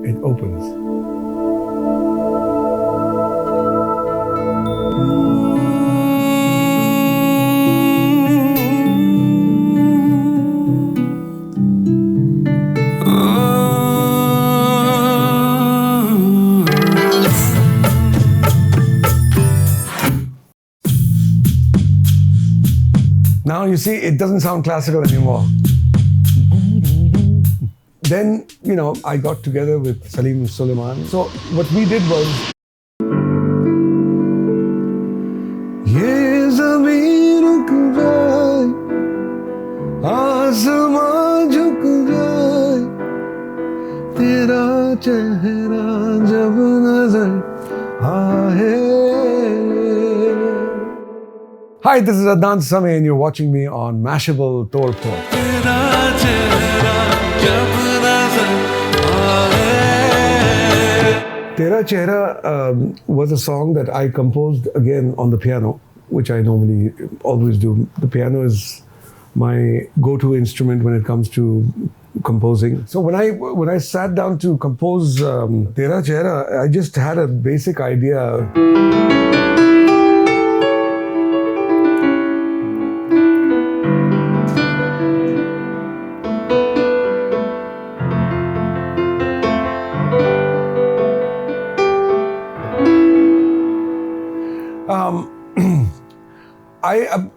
it opens. Now you see, it doesn't sound classical anymore. Then, I got together with Salim Sulaiman. So what we did was, Ye zameen ruk jaye, aasmaan jhuk jaye, tera chehra jab nazar aaye. Hi, this is Adnan Sami and you're watching me on Mashable India. Tera Chehra was a song that I composed again on the piano, which I normally always do. The piano is my go-to instrument when it comes to composing. So when I sat down to compose Tera Chehra, I just had a basic idea.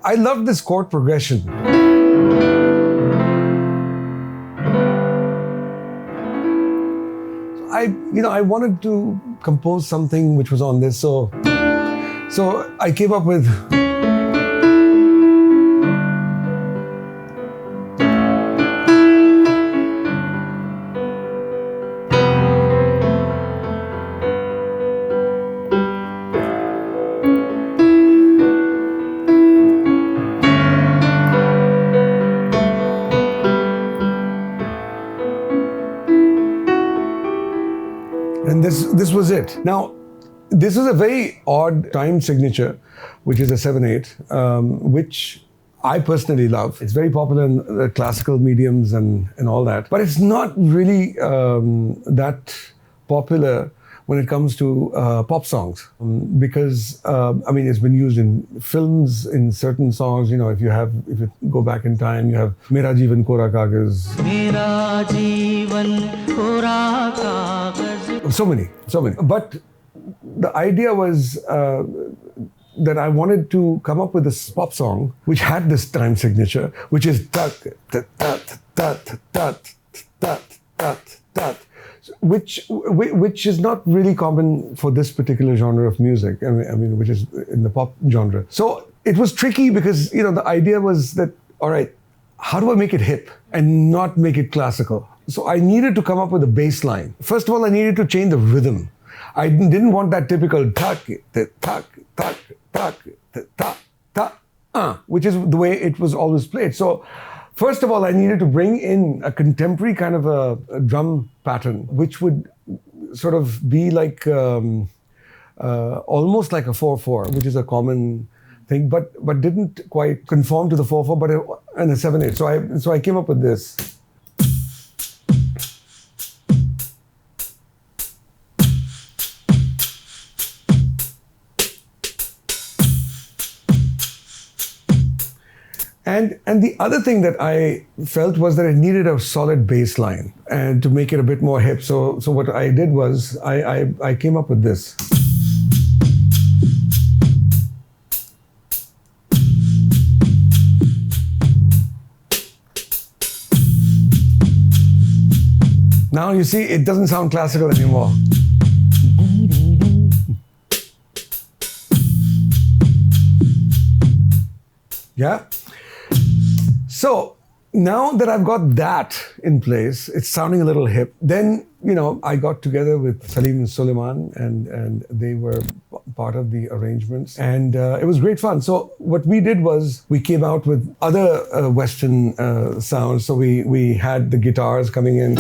I love this chord progression. I wanted to compose something which was on this, so I came up with. And this was it. Now, this is a very odd time signature, which is a 7/8, which I personally love. It's very popular in the classical mediums and all that. But it's not really that popular when it comes to pop songs, because it's been used in films, in certain songs. If you go back in time, you have Mera Jeevan Kora Kagaz. Mera Jeevan Kora Kagaz. So many. But the idea was that I wanted to come up with this pop song which had this time signature, which is tat tat tat tat tat tat tat tat. Which is not really common for this particular genre of music. Which is in the pop genre. So it was tricky because the idea was that, all right, how do I make it hip and not make it classical? So I needed to come up with a bass line. First of all, I needed to change the rhythm. I didn't want that typical tak tak tak tak tak tak, which is the way it was always played. So first of all, I needed to bring in a contemporary kind of a drum pattern, which would sort of be like almost like a 4/4, which is a common thing, but didn't quite conform to the 4/4, but in a 7/8. So I came up with this. And the other thing that I felt was that it needed a solid bass line and to make it a bit more hip. So what I did was I came up with this. Now you see, it doesn't sound classical anymore. Yeah? So now that I've got that in place, it's sounding a little hip. Then, I got together with Salim Sulaiman and they were part of the arrangements. And it was great fun. So what we did was we came out with other Western sounds. So we had the guitars coming in.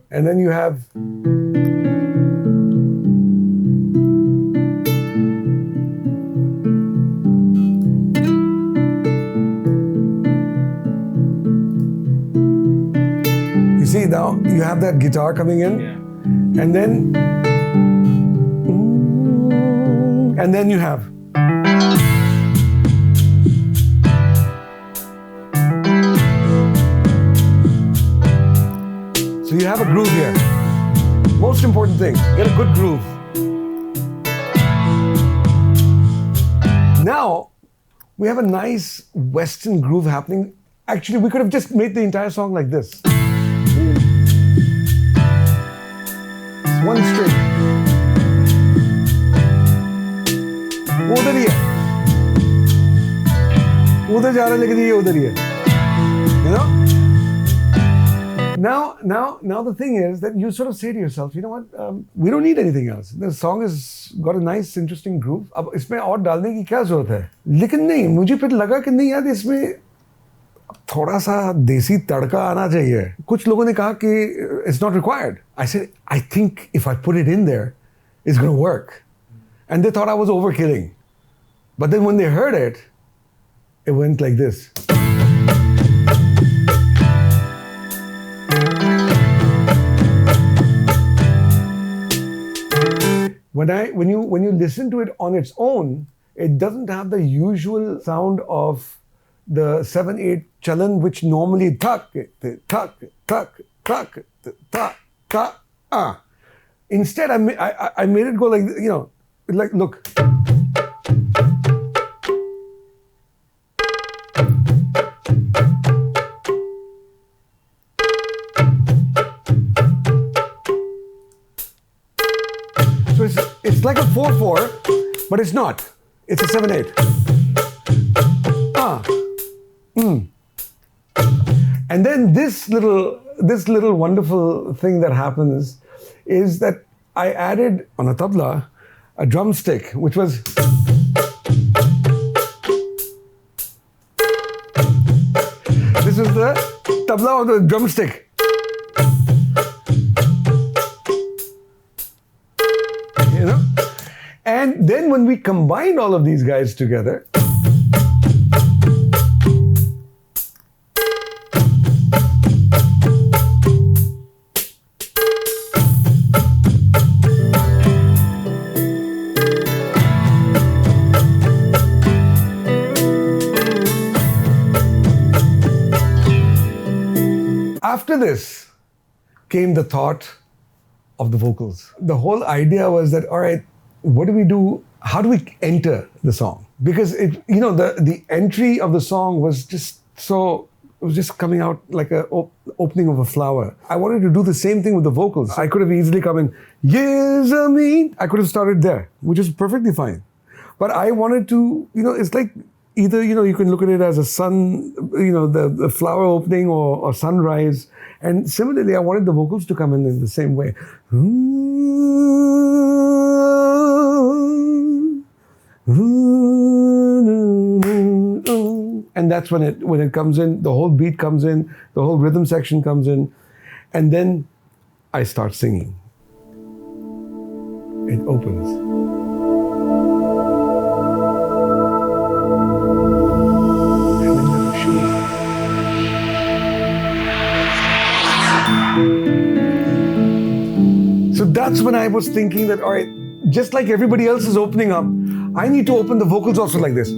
And then you have see now you have that guitar coming in, and then you have. So you have a groove here. Most important thing, get a good groove. Now, we have a nice Western groove happening. Actually, we could have just made the entire song like this. It's one string. वो उधर ही है. उधर जा रहा है लेकिन ये उधर ही है. You know? Now the thing is that you sort of say to yourself, you know what, we don't need anything else. The song has got a nice, interesting groove. अब इसमें और डालने की क्या जरूरत है? लेकिन नहीं, मुझे फिर लगा कि नहीं यार इसमें थोड़ा सा देसी तड़का आना चाहिए. कुछ लोगों ने कहा कि it's not required. I said, I think if I put it in there, it's going to work. And they thought I was overkilling. But then when they heard it, it went like this. When you listen to it on its own, it doesn't have the usual sound of the 7/8 chalan, which normally thak, thak, thak, thak, thak, thak, ah. Instead, I made it go like, you know, like, look. So it's like a 4/4, but it's not. It's a 7/8. Ah. And then this little wonderful thing that happens is that I added on a tabla a drumstick, which was this is the tabla of the drumstick. You know? And then when we combined all of these guys together, after this came the thought of the vocals. The whole idea was that, all right, what do we do? How do we enter the song? Because the entry of the song was just so, it was just coming out like a opening of a flower. I wanted to do the same thing with the vocals. I could have easily come in, yes, I mean, I could have started there, which is perfectly fine. But I wanted to, it's like, either, you can look at it as a sun, the flower opening or sunrise. And similarly, I wanted the vocals to come in the same way. And that's when it comes in, the whole beat comes in, the whole rhythm section comes in. And then I start singing. It opens. So that's when I was thinking that, all right, just like everybody else is opening up, I need to open the vocals also like this.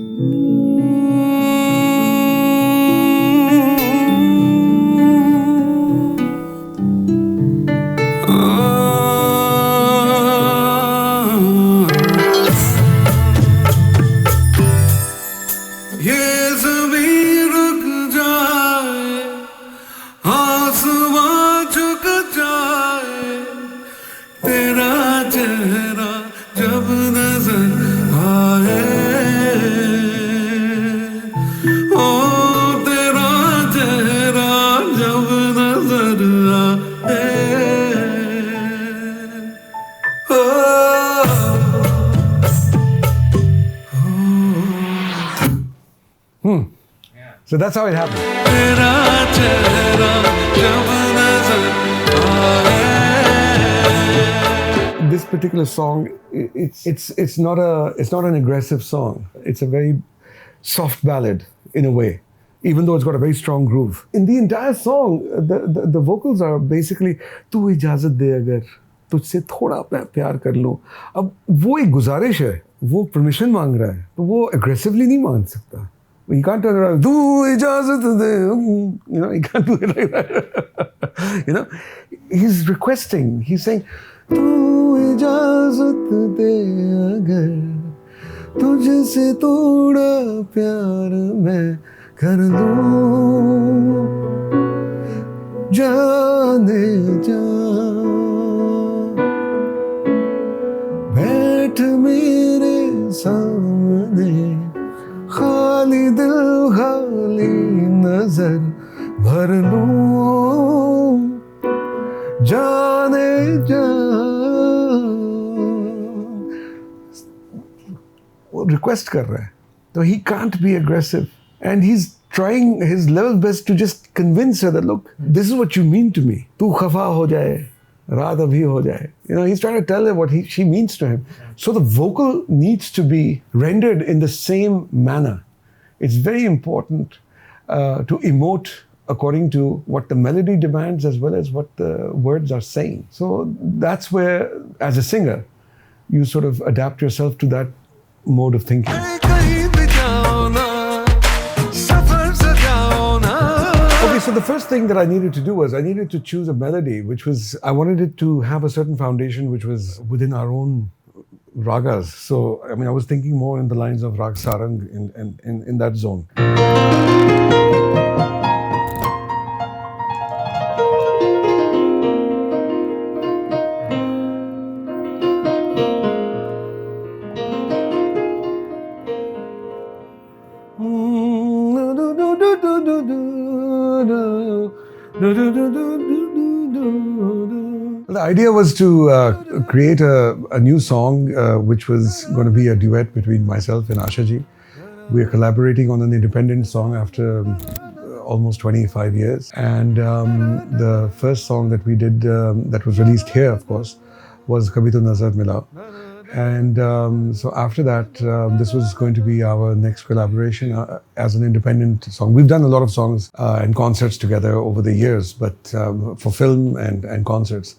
तेरा चेहरा जब नजर आए, ओ तेरा चेहरा जब नजर आए. So that's how it happened. तेरा चेहरा जब नजर आए. This particular song, it's not an aggressive song. It's a very soft ballad in a way. even though it's got a very strong groove. In the entire song, the vocals are basically "तू इजाजत दे अगर तुझसे थोड़ा मैं प्यार कर लूं." अब वो एक गुजारिश है, वो परमिशन मांग रहा है, तो वो aggressively नहीं मांग सकता. You can't turn around, "तू इजाजत दे," you know, you can't do it like that. You know, he's requesting, he's saying, "तू इजाजत दे अगर तुझसे थोड़ा प्यार मैं कर लूं, जाने जा बैठ मेरे सामने, खाली दिल खाली नजर भर लूं, जाने जा." वो रिक्वेस्ट कर रहा है, तो he can't be aggressive. And he's trying his level best to just convince her that, look, this is what you mean to me. Tu khafa ho jaye, raat abhi ho jaye. You know, he's trying to tell her what she means to him. So the vocal needs to be rendered in the same manner. It's very important to emote according to what the melody demands as well as what the words are saying. So that's where, as a singer, you sort of adapt yourself to that mode of thinking. Okay, so the first thing that I needed to do was I needed to choose a melody which was, I wanted it to have a certain foundation which was within our own ragas. So, I mean, I was thinking more in the lines of Rag Sarang in that zone. The idea was to create a new song which was going to be a duet between myself and Asha ji. We are collaborating on an independent song after almost 25 years. And the first song that we did that was released here, of course, was Kabhi To Nazar Mila. And so after that, this was going to be our next collaboration as an independent song. We've done a lot of songs and concerts together over the years, but for film and concerts.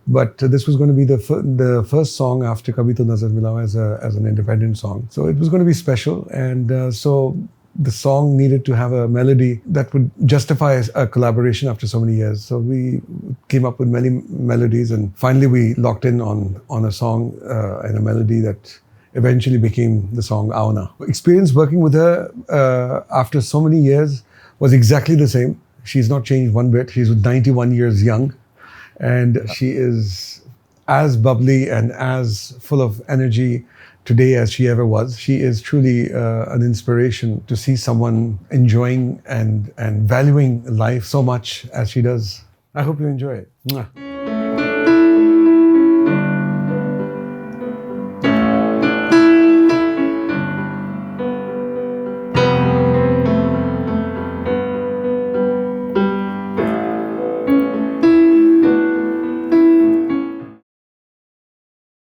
But this was going to be the first song after Kabhi To Nazar Mila as an independent song. So it was going to be special, and so the song needed to have a melody that would justify a collaboration after so many years. So we came up with many melodies, and finally we locked in on a song and a melody that eventually became the song Aao Na. Experience working with her after so many years was exactly the same. She's not changed one bit. She's 91 years young, and she is as bubbly and as full of energy today as she ever was. She is truly an inspiration to see someone enjoying and valuing life so much as she does. I hope you enjoy it. Mwah.